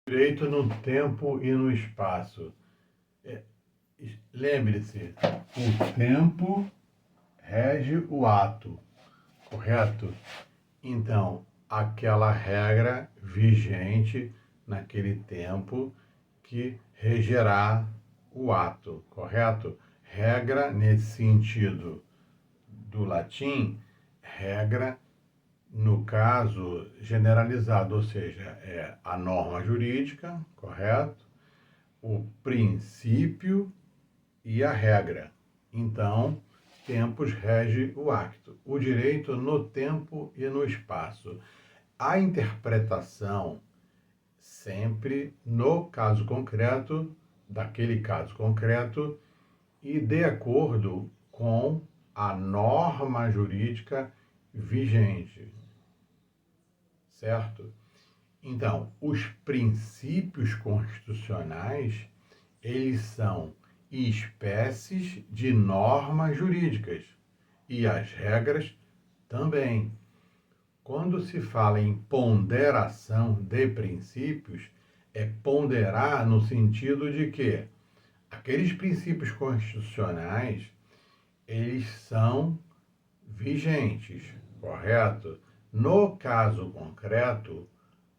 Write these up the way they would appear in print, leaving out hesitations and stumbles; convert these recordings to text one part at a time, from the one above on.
Direito no tempo e no espaço. Lembre-se, o tempo rege o ato, correto? Então, aquela regra vigente naquele tempo que regerá o ato, correto? Regra nesse sentido do latim, regra no caso generalizado, ou seja, é a norma jurídica, correto? O princípio e a regra. Então, tempus rege o acto. O direito no tempo e no espaço. A interpretação sempre no caso concreto, daquele caso concreto, e de acordo com a norma jurídica vigente, certo? Então, os princípios constitucionais, eles são espécies de normas jurídicas e as regras também. Quando se fala em ponderação de princípios, é ponderar no sentido de que aqueles princípios constitucionais, eles são vigentes, correto? No caso concreto,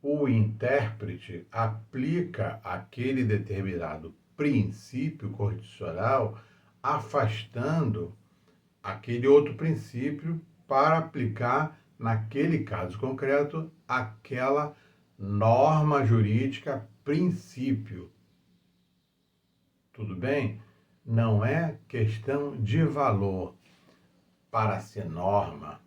o intérprete aplica aquele determinado princípio constitucional, afastando aquele outro princípio para aplicar, naquele caso concreto, aquela norma jurídica princípio. Tudo bem? Não é questão de valor. Para ser norma,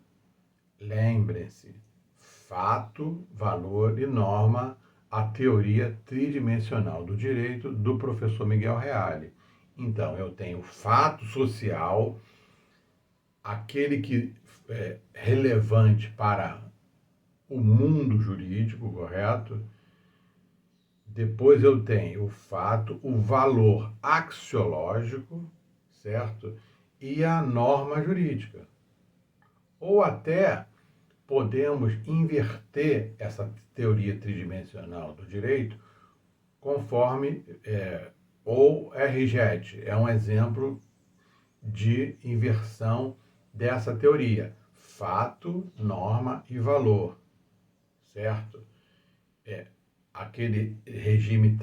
lembrem-se, fato, valor e norma, a teoria tridimensional do direito do professor Miguel Reale. Então, eu tenho fato social, aquele que é relevante para o mundo jurídico, correto? Depois eu tenho o fato, o valor axiológico, certo? E a norma jurídica. Ou até podemos inverter essa teoria tridimensional do direito conforme ou RJET é um exemplo de inversão dessa teoria. Fato, norma e valor, certo? Aquele regime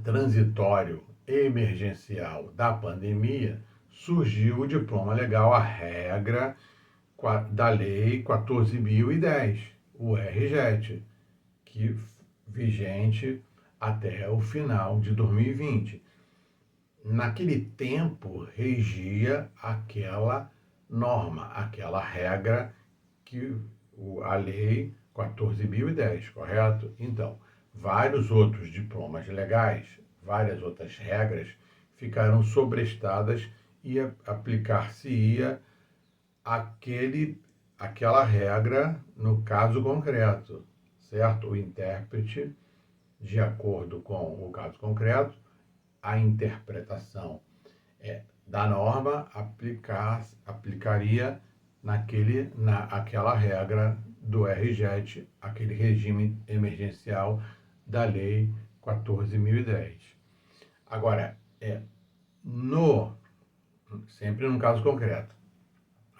transitório emergencial da pandemia, surgiu o diploma legal, a regra da Lei 14.010, o RJET, que vigente até o final de 2020. Naquele tempo, regia aquela norma, aquela regra que a Lei 14.010, correto? Então, vários outros diplomas legais, várias outras regras ficaram sobrestadas e aplicar-se-ia aquela regra no caso concreto, certo? O intérprete, de acordo com o caso concreto, a interpretação da norma aplicaria aquela regra do RJET, aquele regime emergencial da Lei 14.010. Agora, sempre no caso concreto.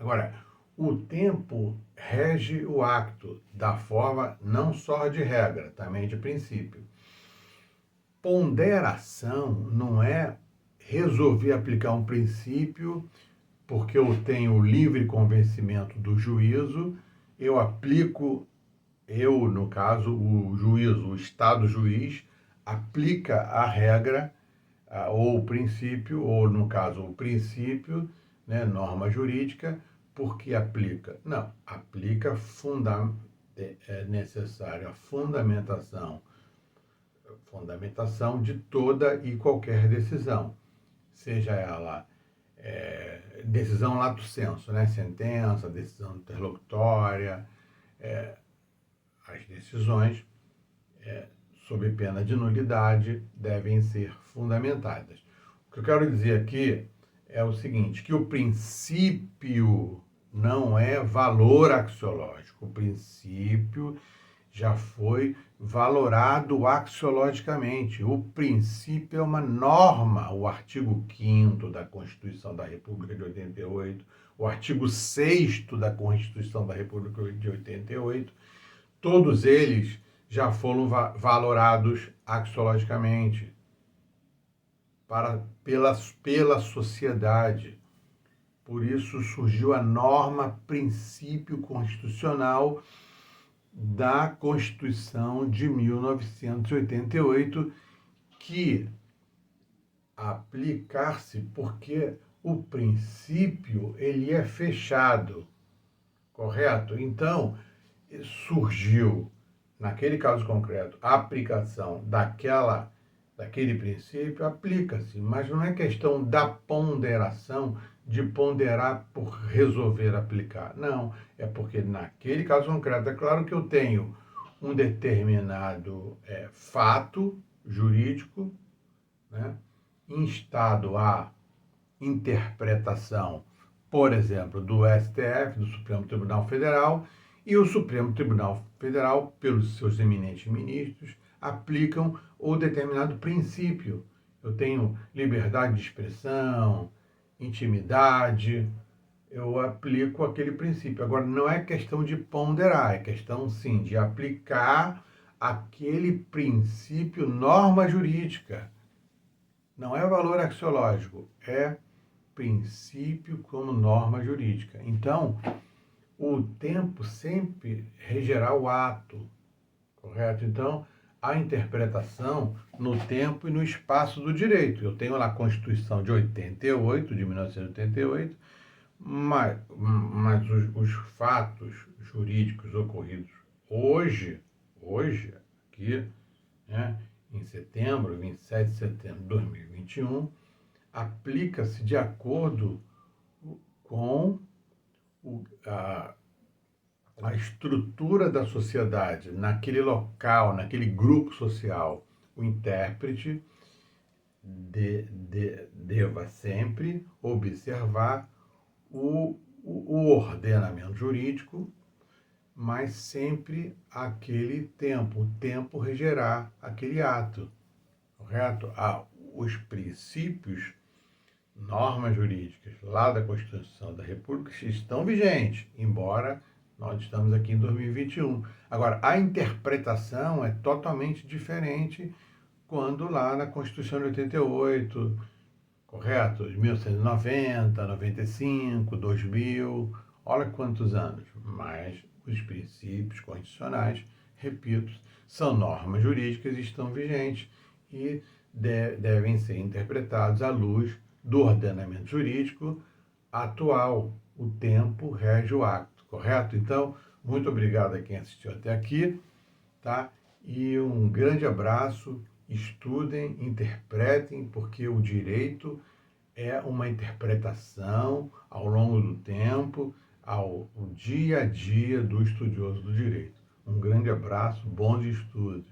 Agora, o tempo rege o acto da forma não só de regra, também de princípio. Ponderação não é resolver aplicar um princípio porque eu tenho livre convencimento do juízo, eu aplico, no caso, o juízo, o Estado juiz, aplica a regra, ou o princípio, ou no caso, o princípio, né, norma jurídica, porque aplica. Não, aplica é necessária a fundamentação de toda e qualquer decisão, seja ela decisão lato sensu, né? Sentença, decisão interlocutória, as decisões, sob pena de nulidade, devem ser fundamentadas. O que eu quero dizer aqui é o seguinte, que o princípio não é valor axiológico, o princípio já foi valorado axiologicamente. O princípio é uma norma, o artigo 5º da Constituição da República de 88, o artigo 6º da Constituição da República de 88, todos eles já foram valorados axiologicamente pela sociedade. Por isso surgiu a norma princípio constitucional da Constituição de 1988, que aplicar-se porque o princípio ele é fechado, correto? Então, surgiu, naquele caso concreto, a aplicação daquele princípio, aplica-se, mas não é questão da ponderação, de ponderar por resolver aplicar. Não, é porque naquele caso concreto, é claro que eu tenho um determinado fato jurídico, né, instado à interpretação, por exemplo, do STF, do Supremo Tribunal Federal, e o Supremo Tribunal Federal, pelos seus eminentes ministros, aplicam o determinado princípio. Eu tenho liberdade de expressão, intimidade, eu aplico aquele princípio. Agora, não é questão de ponderar, é questão, sim, de aplicar aquele princípio, norma jurídica. Não é valor axiológico, é princípio como norma jurídica. Então, o tempo sempre regerá o ato, correto? Então, a interpretação no tempo e no espaço do direito. Eu tenho lá a Constituição de 88, de 1988, mas os fatos jurídicos ocorridos hoje, aqui, né, em setembro, 27 de setembro de 2021, aplica-se de acordo com a estrutura da sociedade, naquele local, naquele grupo social. O intérprete deva sempre observar o ordenamento jurídico, mas sempre aquele tempo. O tempo regerá aquele ato, correto? Os princípios, normas jurídicas lá da Constituição da República estão vigentes, embora nós estamos aqui em 2021. Agora, a interpretação é totalmente diferente quando lá na Constituição de 88, correto? De 1990, 95, 2000, olha quantos anos. Mas os princípios constitucionais, repito, são normas jurídicas e estão vigentes e devem ser interpretados à luz do ordenamento jurídico atual. O tempo rege o acto, correto? Então, muito obrigado a quem assistiu até aqui, tá? E um grande abraço, estudem, interpretem, porque o direito é uma interpretação ao longo do tempo, ao dia a dia do estudioso do direito. Um grande abraço, bons estudos.